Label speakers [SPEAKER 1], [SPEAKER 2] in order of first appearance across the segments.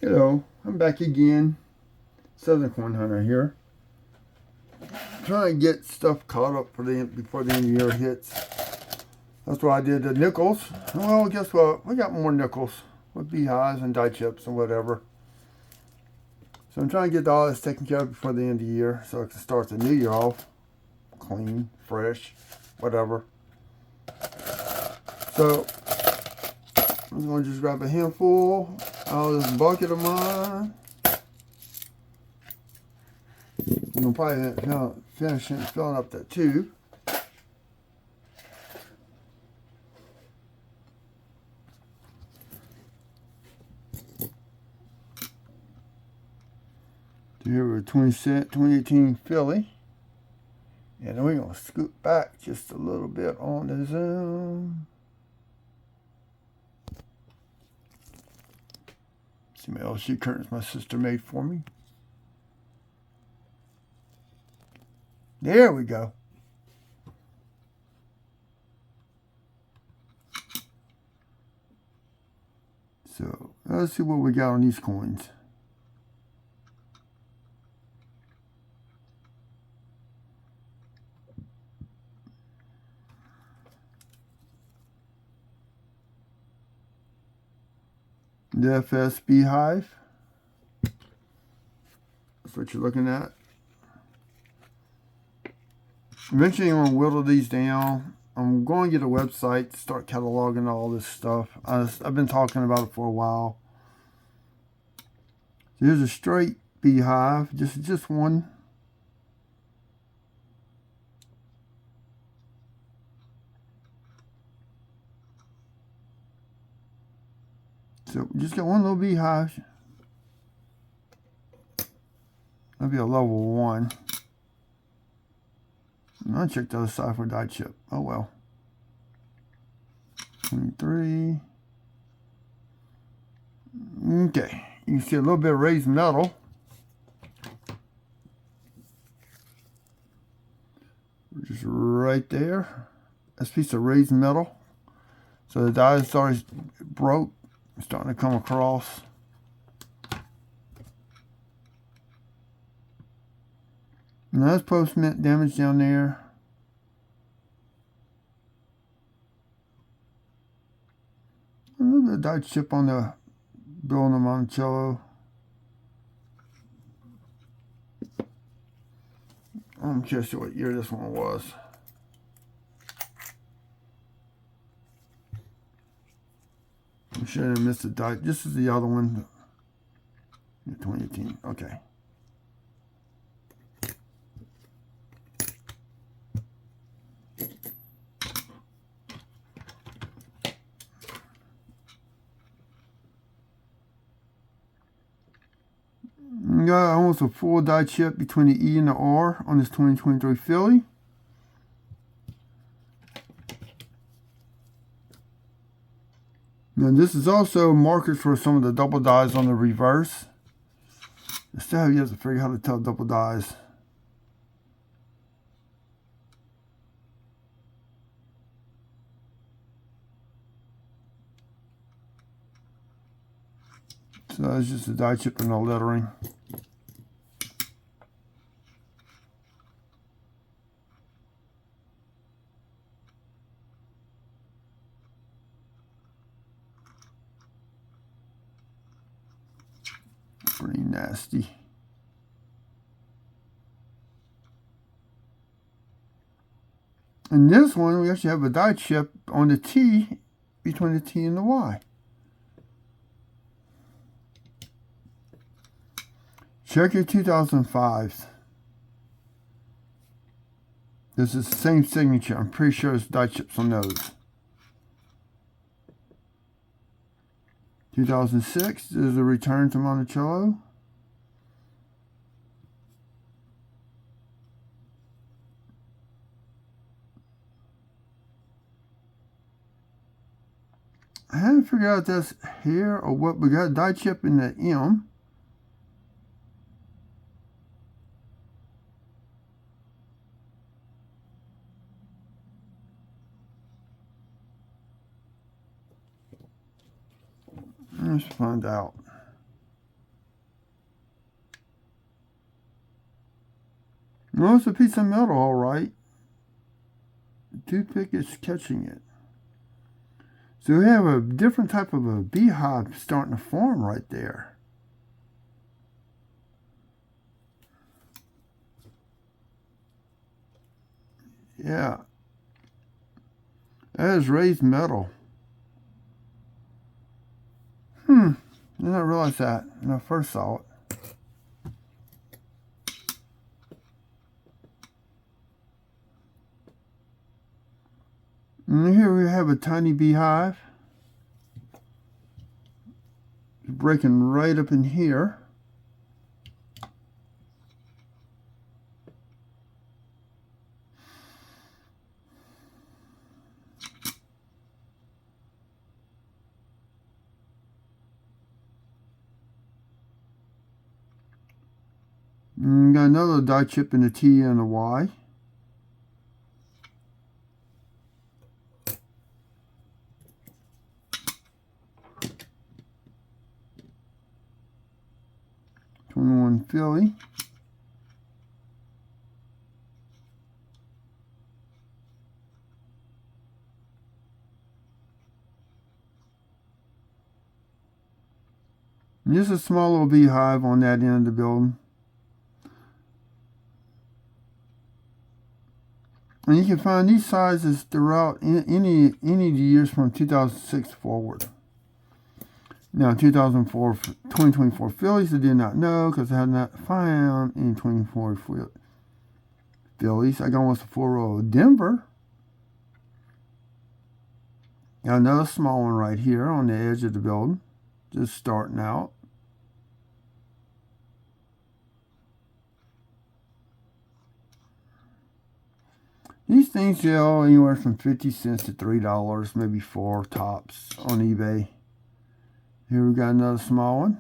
[SPEAKER 1] Hello, I'm back again. Southern Corn Hunter here. Trying to get stuff caught up before the end of the year hits. That's why I did the nickels. Well, guess what? We got more nickels with beehives and dye chips and whatever. So I'm trying to get all this taken care of before the end of the year so I can start the new year off clean, fresh, whatever. So I'm going to just grab a handful out of this bucket of mine. I'm probably finish filling up that tube. Here we're 2018 Philly. And then we're going to scoot back just a little bit on the zoom. See my LC curtains my sister made for me. There we go. So let's see what we got on these coins. The FS beehive. That's what you're looking at. Eventually I'm going to whittle these down. I'm going to get a website to start cataloging all this stuff. I've been talking about it for a while. So here's a straight beehive, just one. So we just got one little beehive. That'll be a level 1. And I'll check the other side for dye chip. Oh well. 23. Okay. You can see a little bit of raised metal. Just right there. That's a piece of raised metal. So the dye is already broke. It's starting to come across. Now that's post-mint damage down there. A little bit of dye chip on the bill on the Monticello. I'm curious to what year this one was. I'm sure I missed the dye. This is the other one. 2018. Okay. Got almost a full dye chip between the E and the R on this 2023 Philly. Now this is also markers for some of the double dyes on the reverse. I still have yet to figure out how to tell double dyes. So that's just a dye chip and no lettering. Pretty nasty. And this one, we actually have a dye chip on the T between the T and the Y. Check your 2005s. This is the same signature. I'm pretty sure it's dye chips on those. 2006 is a return to Monticello. I haven't figured out if that's here or what. We got a dye chip in the M. Let's find out. No, it's a piece of metal, all right. The toothpick is catching it. So we have a different type of a beehive starting to form right there. Yeah. That is raised metal. Did not realize that when I first saw it. And here we have a tiny beehive. It's breaking right up in here. And got another die chip in the T and the Y. '21 Philly. And just a small little beehive on that end of the building. And you can find these sizes throughout any of the years from 2006 forward. Now, 2024 Phillies, I did not know because I had not found any 24 Phillies. I got almost a full row of Denver. Got another small one right here on the edge of the building, just starting out. These things sell anywhere from 50 cents to $3, maybe $4 tops on eBay. Here we got another small one.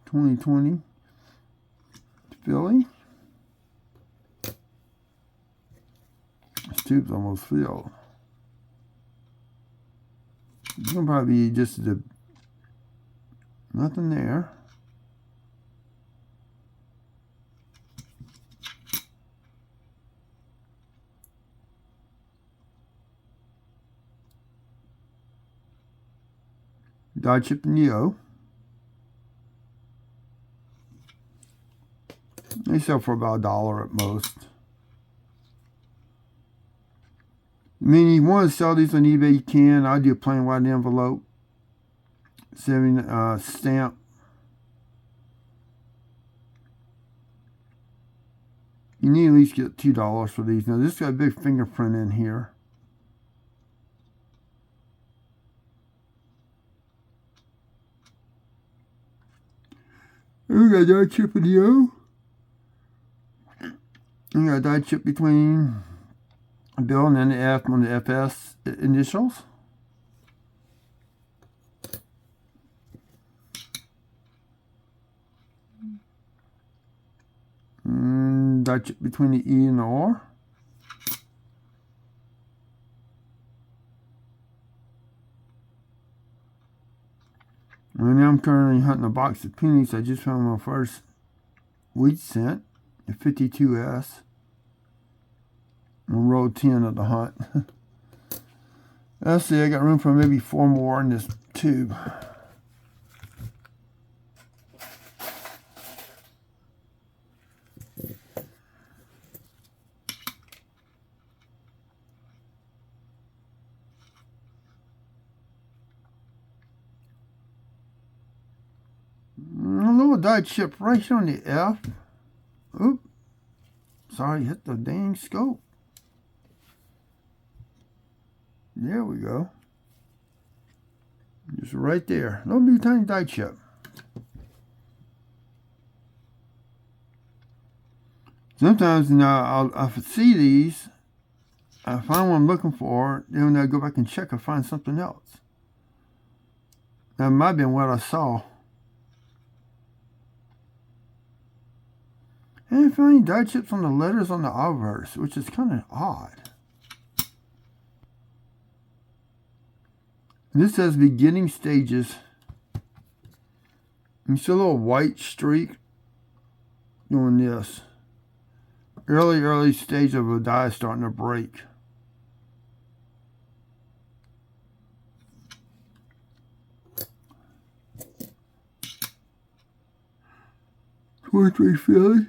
[SPEAKER 1] '20 Philly. This tube's almost filled. It's gonna probably be just nothing there. Die chip Neo. They sell for about $1 at most. I mean, you want to sell these on eBay, you can. I do a plain white envelope. Stamp. You need at least get $2 for these. Now, this got a big fingerprint in here. We got a die chip in the O. We got a die chip between a Bill and then the F on the FS initials. And die chip between the E and the R. And now I'm currently hunting a box of pennies. I just found my first wheat cent, a 52S. On row 10 of the hunt. Let's see, I got room for maybe 4 more in this tube. A little die chip right here on the F. Oop. Sorry, hit the dang scope. There we go. Just right there. Little bitty tiny die chip. Sometimes I'll see these. I find what I'm looking for. Then I go back and check, I find something else. That might have been what I saw. I didn't find any die chips on the letters on the obverse, which is kind of odd. And this says beginning stages. You see a little white streak doing this. Early stage of a die starting to break. Poetry Philly.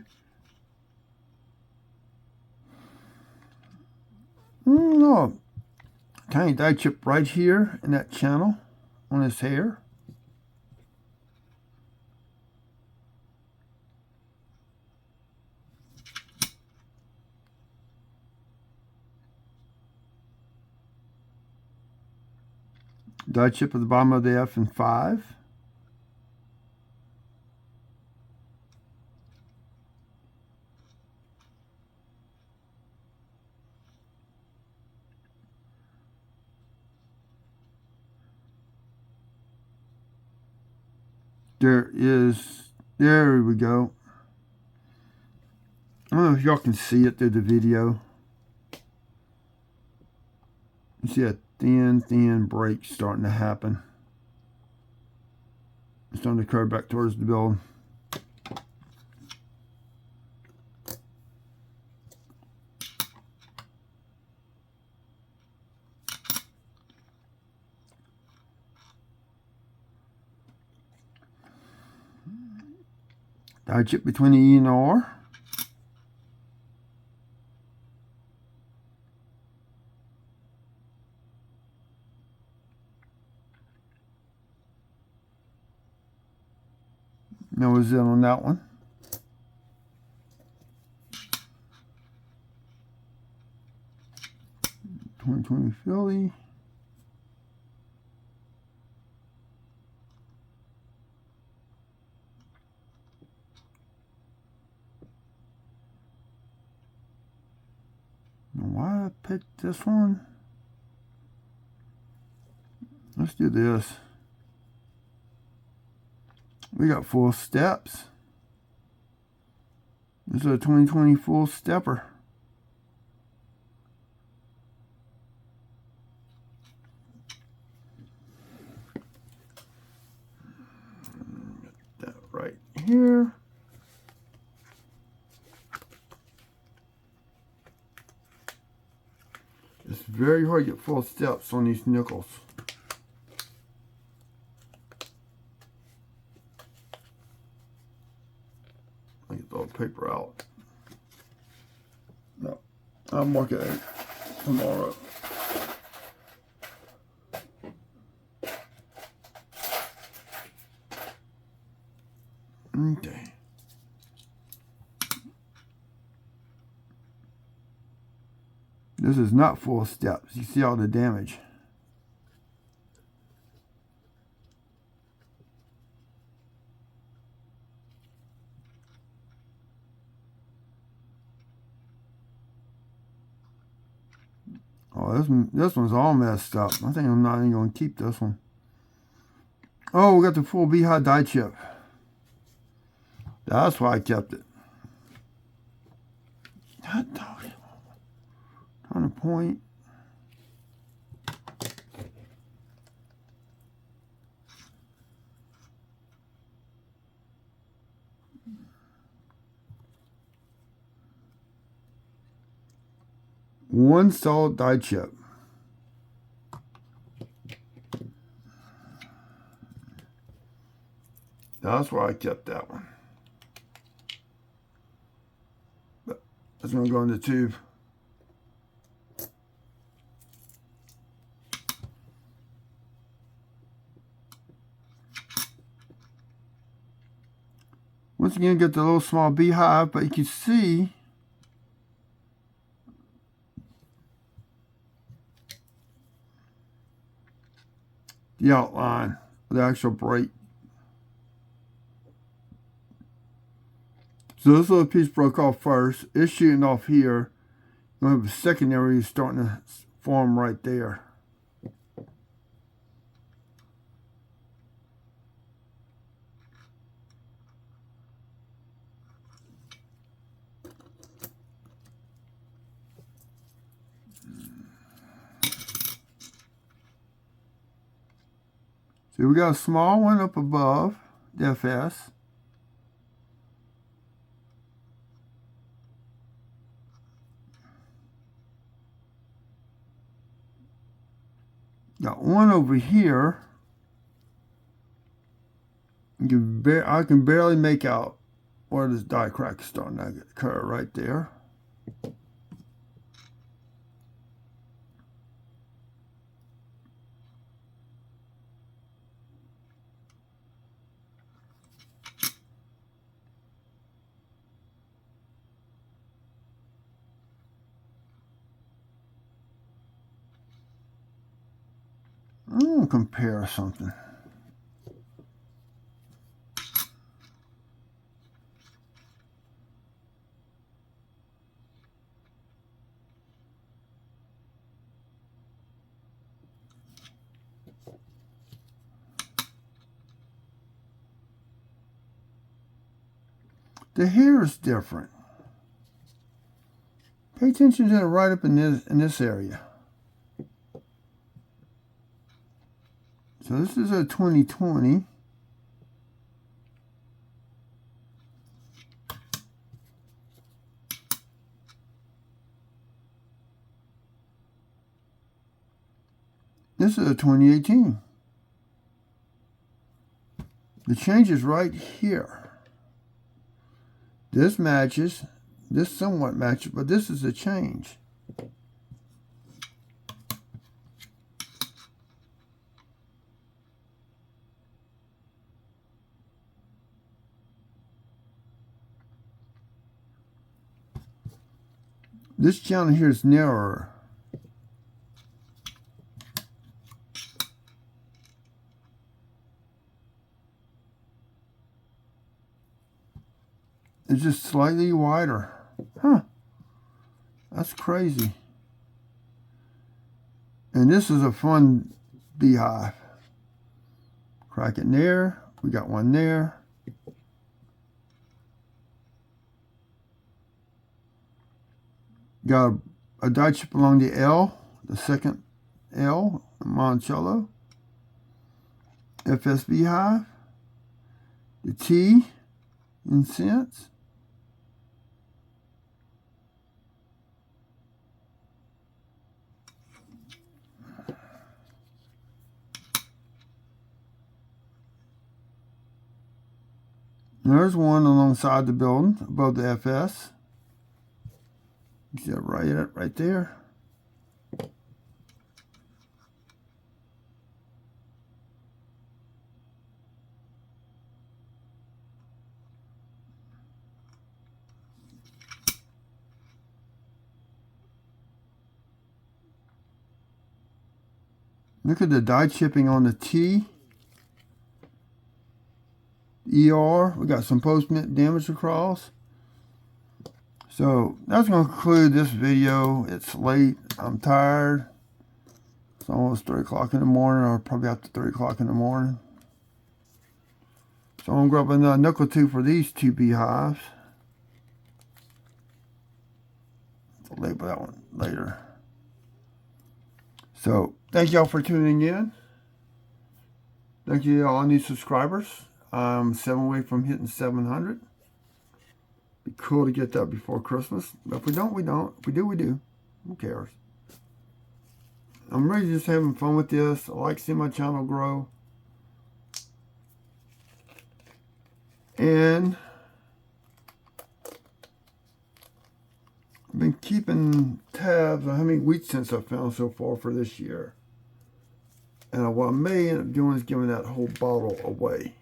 [SPEAKER 1] No. Tiny die chip right here in that channel on his hair. Die chip at the bottom of the F and 5. There we go. I don't know if y'all can see it through the video. You see a thin break starting to happen. It's starting to curve back towards the build. Die chip between the E and the R. No is in on that one. $20 Philly. Why did I pick this one? Let's do this. We got full steps. This is a 2020 full stepper. Get that right here. It's very hard to get full steps on these nickels. I get the old paper out. No, I'll mark it tomorrow. Okay. This is not full steps. You see all the damage. Oh, this one's all messed up. I think I'm not even going to keep this one. Oh, we got the full beehive die chip. That's why I kept it. Hot dog. On a point. One solid die chip. That's why I kept that one. But it's going to go in the tube. Once again, get the little small beehive, but you can see the outline, the actual break. So this little piece broke off first. It's shooting off here. You have a secondary starting to form right there. So we got a small one up above the FS. Got one over here. I can barely make out where this die crack is starting to occur right there. I'm going to compare something. The hair is different. Pay attention to it right up in this area. So this is a 2020. This is a 2018. The change is right here. This matches. This somewhat matches, but this is a change. This channel here is narrower. It's just slightly wider. Huh. That's crazy. And this is a fun beehive. Crack it there. We got one there. Got a die chip along the L, the second L, Monticello. FS beehive. The T, incense. There's one alongside the building above the FS. You see that right there. Look at the die chipping on the T. ER, we got some post-mint damage across. So that's going to conclude this video. It's late. I'm tired. It's almost 3 o'clock in the morning, or probably after 3 o'clock in the morning. So I'm going to grab another nickel tube for these two beehives. I'll label that one later. So thank y'all for tuning in. Thank you to all new subscribers. I'm 7 away from hitting 700. Be cool to get that before Christmas. But if we don't, we don't. If we do, we do. Who cares? I'm really just having fun with this. I like seeing my channel grow. And I've been keeping tabs on how many wheat cents I've found so far for this year. And what I may end up doing is giving that whole bottle away.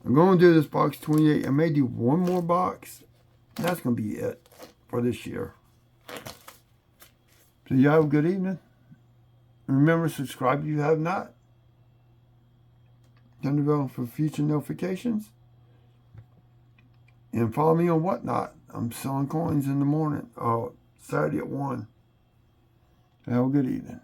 [SPEAKER 1] I'm going to do this box 28. I may do one more box. That's going to be it for this year. So you have a good evening. Remember, subscribe if you have not. Turn the bell for future notifications. And follow me on Whatnot. I'm selling coins in the morning. Saturday at 1. Have a good evening.